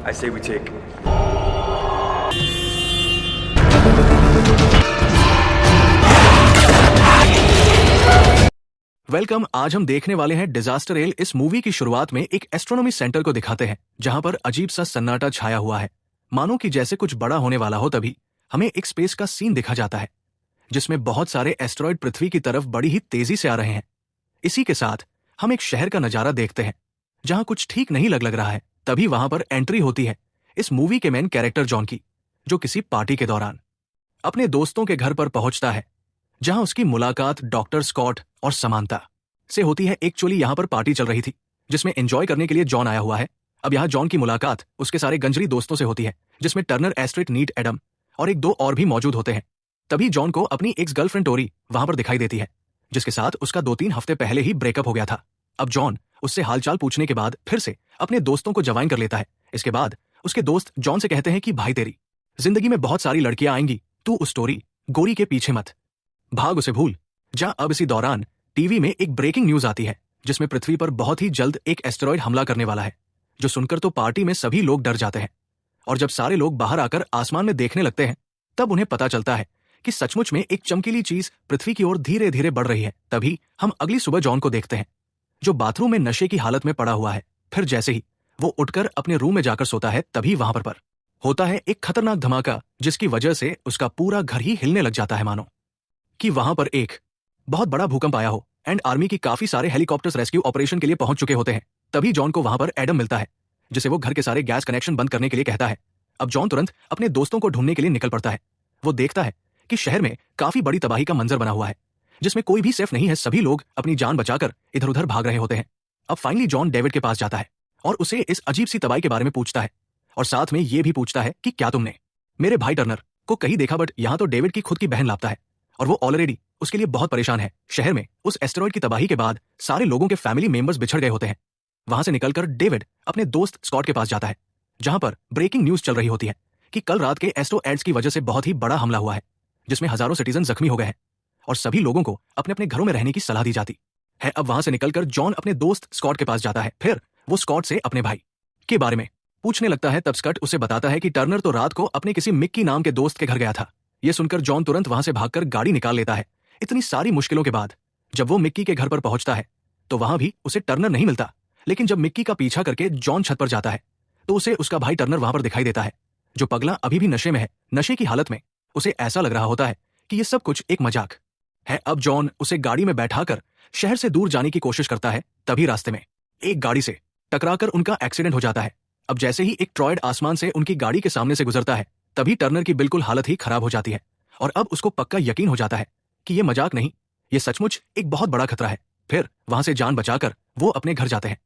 I say we take. Welcome. आज हम देखने वाले हैं डिजास्टर एल। इस मूवी की शुरुआत में एक एस्ट्रोनॉमी सेंटर को दिखाते हैं जहां पर अजीब सा सन्नाटा छाया हुआ है, मानो कि जैसे कुछ बड़ा होने वाला हो। तभी हमें एक स्पेस का सीन दिखा जाता है जिसमें बहुत सारे एस्ट्रॉयड पृथ्वी की तरफ बड़ी ही तेजी से आ रहे हैं। इसी के साथ हम एक शहर का नजारा देखते हैं जहां कुछ ठीक नहीं लग रहा है। तभी वहां पर एंट्री होती है इस मूवी के मेन कैरेक्टर जॉन की, जो किसी पार्टी के दौरान अपने दोस्तों के घर पर पहुंचता है जहां उसकी मुलाकात डॉक्टर स्कॉट और समांता से होती है। एक्चुअली यहां पर पार्टी चल रही थी जिसमें एंजॉय करने के लिए जॉन आया हुआ है। अब यहां जॉन की मुलाकात उसके सारे गंजरी दोस्तों से होती है जिसमें टर्नर, एस्ट्रिड, नीट, एडम और एक दो और भी मौजूद होते हैं। तभी जॉन को अपनी एक्स गर्लफ्रेंड टोरी वहां पर दिखाई देती है जिसके साथ उसका 2-3 हफ्ते पहले ही ब्रेकअप हो गया था। अब जॉन उससे हालचाल पूछने के बाद फिर से अपने दोस्तों को ज्वाइन कर लेता है। इसके बाद उसके दोस्त जॉन से कहते हैं कि भाई, तेरी जिंदगी में बहुत सारी लड़कियां आएंगी, तू उस टोरी गोरी के पीछे मत भाग, उसे भूल जा। अब इसी दौरान टीवी में एक ब्रेकिंग न्यूज आती है जिसमें पृथ्वी पर बहुत ही जल्द एक एस्टेरॉयड हमला करने वाला है, जो सुनकर तो पार्टी में सभी लोग डर जाते हैं। और जब सारे लोग बाहर आकर आसमान में देखने लगते हैं तब उन्हें पता चलता है कि सचमुच में एक चमकीली चीज पृथ्वी की ओर धीरे धीरे बढ़ रही है। तभी हम अगली सुबह जॉन को देखते हैं जो बाथरूम में नशे की हालत में पड़ा हुआ है। फिर जैसे ही वो उठकर अपने रूम में जाकर सोता है तभी वहां पर होता है एक खतरनाक धमाका जिसकी वजह से उसका पूरा घर ही हिलने लग जाता है, मानो कि वहां पर एक बहुत बड़ा भूकंप आया हो। एंड आर्मी की काफी सारे हेलीकॉप्टर्स रेस्क्यू ऑपरेशन के लिए पहुंच चुके होते हैं। तभी जॉन को वहां पर एडम मिलता है जिसे वो घर के सारे गैस कनेक्शन बंद करने के लिए कहता है। अब जॉन तुरंत अपने दोस्तों को ढूंढने के लिए निकल पड़ता है। वो देखता है कि शहर में काफी बड़ी तबाही का मंजर बना हुआ है जिसमें कोई भी सेफ नहीं है। सभी लोग अपनी जान बचाकर इधर उधर भाग रहे होते हैं। अब फाइनली जॉन डेविड के पास जाता है और उसे इस अजीब सी तबाही के बारे में पूछता है और साथ में ये भी पूछता है कि क्या तुमने मेरे भाई टर्नर को कहीं देखा। बट यहाँ तो डेविड की खुद की बहन लापता है और वो ऑलरेडी उसके लिए बहुत परेशान है। शहर में उस एस्टेरॉयड की तबाही के बाद सारे लोगों के फैमिली मेंबर्स बिछड़ गए होते हैं। वहां से निकलकर डेविड अपने दोस्त स्कॉट के पास जाता है जहां पर ब्रेकिंग न्यूज चल रही होती है कि कल रात के एस्ट्रोएड्स की वजह से बहुत ही बड़ा हमला हुआ है जिसमें हजारों सिटीजन जख्मी हो गए हैं और सभी लोगों को अपने अपने घरों में रहने की सलाह दी जाती है। अब वहां से निकलकर जॉन अपने दोस्त स्कॉट के पास जाता है। फिर वो स्कॉट से अपने भाई के बारे में पूछने लगता है। तब स्कॉट उसे बताता है कि टर्नर तो रात को अपने किसी मिक्की नाम के दोस्त के घर गया था। ये सुनकर जॉन तुरंत वहां से भागकर गाड़ी निकाल लेता है। इतनी सारी मुश्किलों के बाद जब वो मिक्की के घर पर पहुंचता है तो वहां भी उसे टर्नर नहीं मिलता। लेकिन जब मिक्की का पीछा करके जॉन छत पर जाता है तो उसे उसका भाई टर्नर वहां पर दिखाई देता है, जो पगला अभी भी नशे में है। नशे की हालत में उसे ऐसा लग रहा होता है कि ये सब कुछ एक मजाक है। अब जॉन उसे गाड़ी में बैठाकर शहर से दूर जाने की कोशिश करता है। तभी रास्ते में एक गाड़ी से टकराकर उनका एक्सीडेंट हो जाता है। अब जैसे ही एक ट्रॉयड आसमान से उनकी गाड़ी के सामने से गुजरता है तभी टर्नर की बिल्कुल हालत ही खराब हो जाती है और अब उसको पक्का यकीन हो जाता है कि ये मजाक नहीं, ये सचमुच एक बहुत बड़ा खतरा है। फिर वहां से जान बचाकर वो अपने घर जाते हैं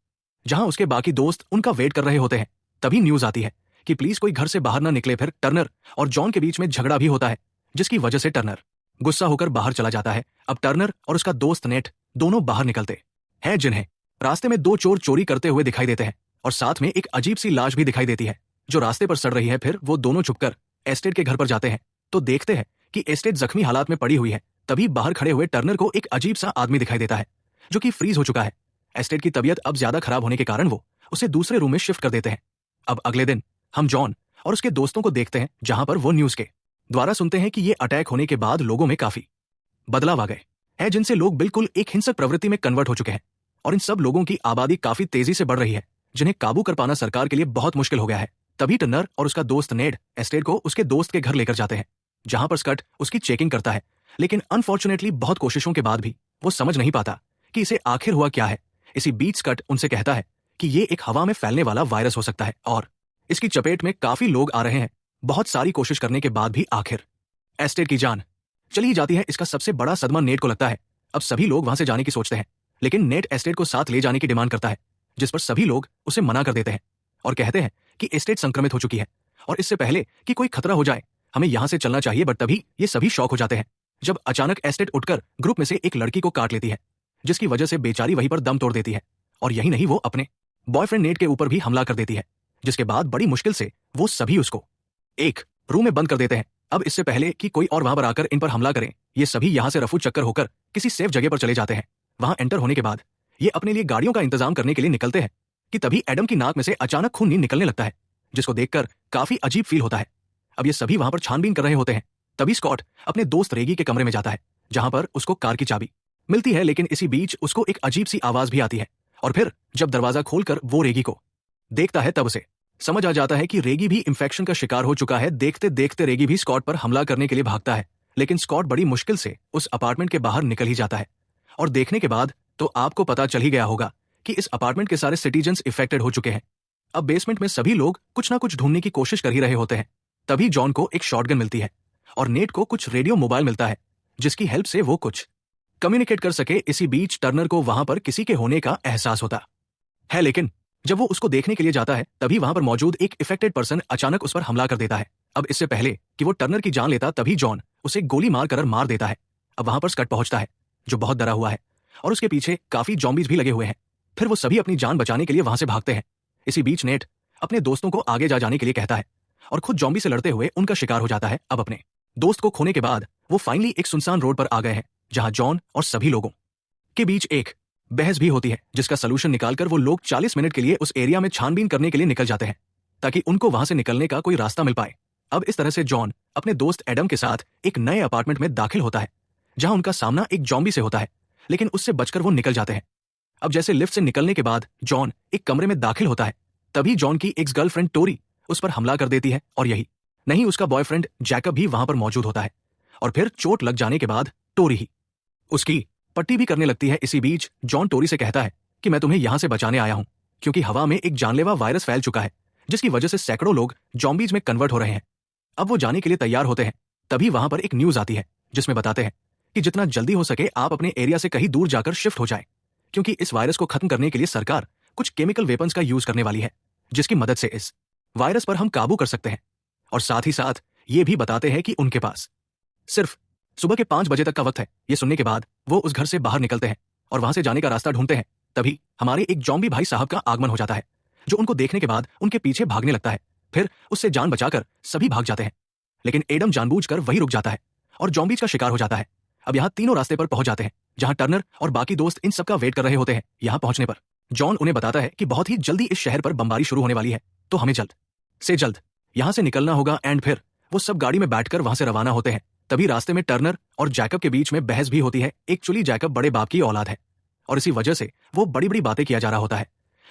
जहां उसके बाकी दोस्त उनका वेट कर रहे होते हैं। तभी न्यूज आती है कि प्लीज कोई घर से बाहर ना निकले। फिर टर्नर और जॉन के बीच में झगड़ा भी होता है जिसकी वजह से टर्नर गुस्सा होकर बाहर चला जाता है। अब टर्नर और उसका दोस्त नेट दोनों बाहर निकलते हैं जिन्हें रास्ते में 2 चोर चोरी करते हुए दिखाई देते हैं और साथ में एक अजीब सी लाश भी दिखाई देती है जो रास्ते पर सड़ रही है। फिर वो दोनों छुपकर एस्टेट के घर पर जाते हैं तो देखते हैं कि एस्टेट जख्मी हालात में पड़ी हुई है। तभी बाहर खड़े हुए टर्नर को एक अजीब सा आदमी दिखाई देता है जो कि फ्रीज हो चुका है। एस्टेट की तबीयत अब ज्यादा खराब होने के कारण वो उसे दूसरे रूम में शिफ्ट कर देते हैं। अब अगले दिन हम जॉन और उसके दोस्तों को देखते हैं जहां पर वो न्यूज के द्वारा सुनते हैं कि ये अटैक होने के बाद लोगों में काफी बदलाव आ गए हैं जिनसे लोग बिल्कुल एक हिंसक प्रवृत्ति में कन्वर्ट हो चुके हैं और इन सब लोगों की आबादी काफी तेजी से बढ़ रही है जिन्हें काबू कर पाना सरकार के लिए बहुत मुश्किल हो गया है। तभी टर्नर और उसका दोस्त नेड एस्टेट को उसके दोस्त के घर लेकर जाते हैं जहां पर स्कॉट उसकी चेकिंग करता है। लेकिन अनफॉर्चुनेटली बहुत कोशिशों के बाद भी वो समझ नहीं पाता कि इसे आखिर हुआ क्या है। इसी बीच स्कॉट उनसे कहता है कि ये एक हवा में फैलने वाला वायरस हो सकता है और इसकी चपेट में काफी लोग आ रहे हैं। बहुत सारी कोशिश करने के बाद भी आखिर एस्टेट की जान चली ही जाती है। इसका सबसे बड़ा सदमा नेट को लगता है। अब सभी लोग वहां से जाने की सोचते हैं लेकिन नेट एस्टेट को साथ ले जाने की डिमांड करता है जिस पर सभी लोग उसे मना कर देते हैं और कहते हैं कि एस्टेट संक्रमित हो चुकी है और इससे पहले कि कोई खतरा हो जाए हमें यहां से चलना चाहिए। बट तभी ये सभी शॉक हो जाते हैं जब अचानक एस्टेट उठकर ग्रुप में से एक लड़की को काट लेती है जिसकी वजह से बेचारी वहीं पर दम तोड़ देती है और यही नहीं, वो अपने बॉयफ्रेंड नेट के ऊपर भी हमला कर देती है जिसके बाद बड़ी मुश्किल से वो सभी उसको एक रूम में बंद कर देते हैं। अब इससे पहले कि कोई और वहां पर आकर इन पर हमला करें ये सभी यहां से रफू चक्कर होकर किसी सेफ जगह पर चले जाते हैं। वहां एंटर होने के बाद ये अपने लिए गाड़ियों का इंतजाम करने के लिए निकलते हैं कि तभी एडम की नाक में से अचानक खून निकलने लगता है जिसको देखकर काफी अजीब फील होता है। अब ये सभी वहां पर छानबीन कर रहे होते हैं। तभी स्कॉट अपने दोस्त रेगी के कमरे में जाता है, जहां पर उसको कार की चाबी मिलती है। लेकिन इसी बीच उसको एक अजीब सी आवाज भी आती है, और फिर जब दरवाजा खोलकर वो रेगी को देखता है, तब उसे समझ आ जाता है कि रेगी भी इंफेक्शन का शिकार हो चुका है। देखते देखते रेगी भी स्कॉट पर हमला करने के लिए भागता है, लेकिन स्कॉट बड़ी मुश्किल से उस अपार्टमेंट के बाहर निकल ही जाता है। और देखने के बाद तो आपको पता चल ही गया होगा कि इस अपार्टमेंट के सारे सिटीजन्स इफेक्टेड हो चुके हैं। अब बेसमेंट में सभी लोग कुछ ना कुछ ढूंढने की कोशिश कर ही रहे होते हैं। तभी जॉन को एक शॉटगन मिलती है और नेट को कुछ रेडियो मोबाइल मिलता है, जिसकी हेल्प से वो कुछ कम्युनिकेट कर सके। इसी बीच टर्नर को वहां पर किसी के होने का एहसास होता है, लेकिन जब वो उसको देखने के लिए जाता है, तभी वहां पर मौजूद एक इफेक्टेड पर्सन अचानक उस पर हमला कर देता है। अब इससे पहले कि वो टर्नर की जान लेता, तभी जॉन उसे गोली मार देता है। अब वहां पर स्कट पहुंचता है, जो बहुत डरा हुआ है, और उसके पीछे काफी जॉम्बीज भी लगे हुए हैं। फिर वो सभी अपनी जान बचाने के लिए वहां से भागते हैं। इसी बीच नेट अपने दोस्तों को आगे जाने के लिए कहता है और खुद जॉम्बी से लड़ते हुए उनका शिकार हो जाता है। अब अपने दोस्त को खोने के बाद वो फाइनली एक सुनसान रोड पर आ गए हैं, जहां जॉन और सभी लोगों के बीच एक बहस भी होती है, जिसका सलूशन निकालकर वो लोग 40 मिनट के लिए उस एरिया में छानबीन करने के लिए निकल जाते हैं, ताकि उनको वहां से निकलने का कोई रास्ता मिल पाए। अब इस तरह से जॉन अपने दोस्त एडम के साथ एक नए अपार्टमेंट में दाखिल होता है, जहां उनका सामना एक जॉम्बी से होता है, लेकिन उससे बचकर वो निकल जाते हैं। अब जैसे लिफ्ट से निकलने के बाद जॉन एक कमरे में दाखिल होता है, तभी जॉन की एक्स गर्लफ्रेंड टोरी उस पर हमला कर देती है, और यही नहीं, उसका बॉयफ्रेंड जैकब भी वहां पर मौजूद होता है। और फिर चोट लग जाने के बाद टोरी ही उसकी पट्टी भी करने लगती है। इसी बीच जॉन टोरी से कहता है कि मैं तुम्हें यहां से बचाने आया हूं, क्योंकि हवा में एक जानलेवा वायरस फैल चुका है, जिसकी वजह से सैकड़ों लोग जॉम्बीज में कन्वर्ट हो रहे हैं। अब वो जाने के लिए तैयार होते हैं, तभी वहां पर एक न्यूज आती है, जिसमें बताते हैं कि जितना जल्दी हो सके आप अपने एरिया से कहीं दूर जाकर शिफ्ट हो जाएं, क्योंकि इस वायरस को खत्म करने के लिए सरकार कुछ केमिकल वेपन्स का यूज करने वाली है, जिसकी मदद से इस वायरस पर हम काबू कर सकते हैं। और साथ ही साथ ये भी बताते हैं कि उनके पास सिर्फ सुबह के 5 बजे तक का वक्त है। ये सुनने के बाद वो उस घर से बाहर निकलते हैं और वहां से जाने का रास्ता ढूंढते हैं। तभी हमारे एक जॉम्बी भाई साहब का आगमन हो जाता है, जो उनको देखने के बाद उनके पीछे भागने लगता है। फिर उससे जान बचाकर सभी भाग जाते हैं, लेकिन एडम जानबूझकर वही रुक जाता है और जॉम्बीज का शिकार हो जाता है। अब यहाँ तीनों रास्ते पर पहुंच जाते हैं, जहां टर्नर और बाकी दोस्त इन सबका वेट कर रहे होते हैं। यहाँ पहुंचने पर जॉन उन्हें बताता है कि बहुत ही जल्दी इस शहर पर बमबारी शुरू होने वाली है, तो हमें जल्द से जल्द यहां से निकलना होगा। एंड फिर वो सब गाड़ी में बैठकर वहां से रवाना होते हैं। तभी रास्ते में टर्नर और जैकब के बीच में बहस भी होती है। एक्चुअली जैकब बड़े बाप की औलाद है, और इसी वजह से वो बड़ी बड़ी बातें किया जा रहा होता है,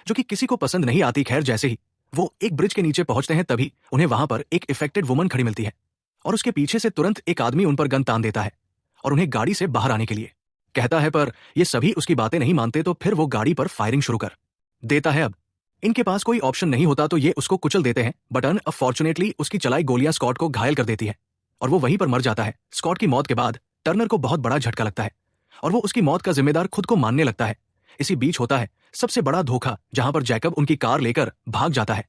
जो कि किसी को पसंद नहीं आती। खैर, जैसे ही वो एक ब्रिज के नीचे पहुंचते हैं, तभी उन्हें वहां पर एक इफेक्टेड वुमन खड़ी मिलती है, और उसके पीछे से तुरंत एक आदमी उन पर गन तान देता है और उन्हें गाड़ी से बाहर आने के लिए कहता है। पर ये सभी उसकी बातें नहीं मानते, तो फिर वो गाड़ी पर फायरिंग शुरू कर देता है। अब इनके पास कोई ऑप्शन नहीं होता, तो ये उसको कुचल देते हैं, बट अनफॉर्चुनेटली उसकी चलाई गोलियां स्कॉट को घायल कर देती है और वो वहीं पर मर जाता है। स्कॉट की मौत के बाद टर्नर को बहुत बड़ा झटका लगता है और वो उसकी मौत का जिम्मेदार खुद को मानने लगता है। इसी बीच होता है सबसे बड़ा धोखा, जहां पर जैकब उनकी कार लेकर भाग जाता है।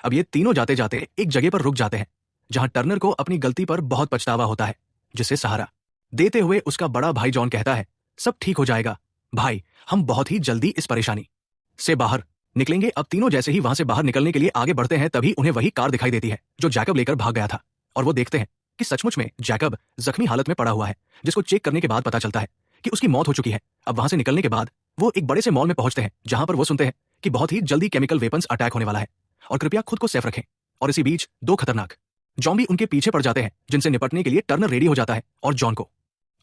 अब ये तीनों जाते जाते एक जगह पर रुक जाते हैं, जहां टर्नर को अपनी गलती पर बहुत पछतावा होता है, जिसे सहारा देते हुए उसका बड़ा भाई जॉन कहता है, सब ठीक हो जाएगा भाई, हम बहुत ही जल्दी इस परेशानी से बाहर निकलेंगे। अब तीनों जैसे ही वहां से बाहर निकलने के लिए आगे बढ़ते हैं, तभी उन्हें वही कार दिखाई देती है जो जैकब लेकर भाग गया था, और वो देखते हैं कि सचमुच में जैकब जख्मी हालत में पड़ा हुआ है, जिसको चेक करने के बाद पता चलता है कि उसकी मौत हो चुकी है। अब वहां से निकलने के बाद वो एक बड़े से मॉल में पहुंचते हैं, जहां पर वो सुनते हैं कि बहुत ही जल्दी केमिकल वेपन्स अटैक होने वाला है, और कृपया खुद को सेफ रखें। और इसी बीच 2 खतरनाक जॉम्बी उनके पीछे पड़ जाते हैं, जिनसे निपटने के लिए टर्नर रेडी हो जाता है और जॉन को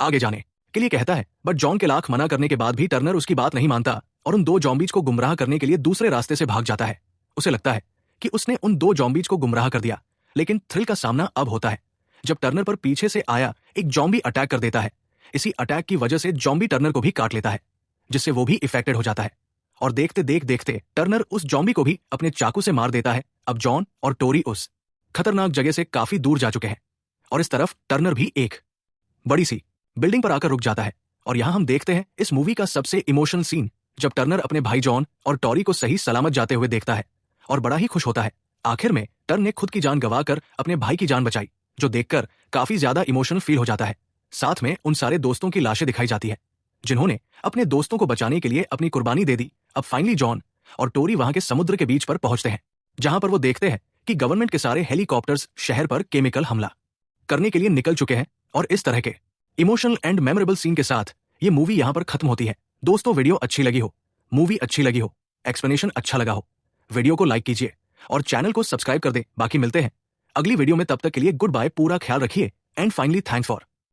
आगे जाने के लिए कहता है। बट जॉन के लाख मना करने के बाद भी टर्नर उसकी बात नहीं मानता और उन 2 जॉम्बीज को गुमराह करने के लिए दूसरे रास्ते से भाग जाता है। उसे लगता है कि उसने उन 2 जॉम्बीज को गुमराह कर दिया, लेकिन थ्रिल का सामना अब होता है, जब टर्नर पर पीछे से आया एक जॉम्बी अटैक कर देता है। इसी अटैक की वजह से जॉम्बी टर्नर को भी काट लेता है, जिससे वो भी इफेक्टेड हो जाता है, और देखते देखते टर्नर उस जॉम्बी को भी अपने चाकू से मार देता है। अब जॉन और टोरी उस खतरनाक जगह से काफी दूर जा चुके हैं, और इस तरफ टर्नर भी एक बड़ी सी बिल्डिंग पर आकर रुक जाता है। और यहां हम देखते हैं इस मूवी का सबसे इमोशनल सीन, जब टर्नर अपने भाई जॉन और टॉरी को सही सलामत जाते हुए देखता है और बड़ा ही खुश होता है। आखिर में टर्न ने खुद की जान गंवाकर अपने भाई की जान बचाई, जो देखकर काफी ज्यादा इमोशनल फील हो जाता है। साथ में उन सारे दोस्तों की लाशें दिखाई जाती है, जिन्होंने अपने दोस्तों को बचाने के लिए अपनी कुर्बानी दे दी। अब फाइनली जॉन और टोरी वहां के समुद्र के बीच पर पहुंचते हैं, जहां पर वो देखते हैं कि गवर्नमेंट के सारे हेलीकॉप्टर्स शहर पर केमिकल हमला करने के लिए निकल चुके हैं। और इस तरह के इमोशनल एंड मेमोरेबल सीन के साथ ये मूवी यहां पर खत्म होती है। दोस्तों, वीडियो अच्छी लगी हो, मूवी अच्छी लगी हो, एक्सप्लेनेशन अच्छा लगा हो, वीडियो को लाइक कीजिए और चैनल को सब्सक्राइब कर दें। बाकी मिलते हैं अगली वीडियो में, तब तक के लिए गुड बाय, पूरा ख्याल रखिए एंड फाइनली थैंक्स फॉर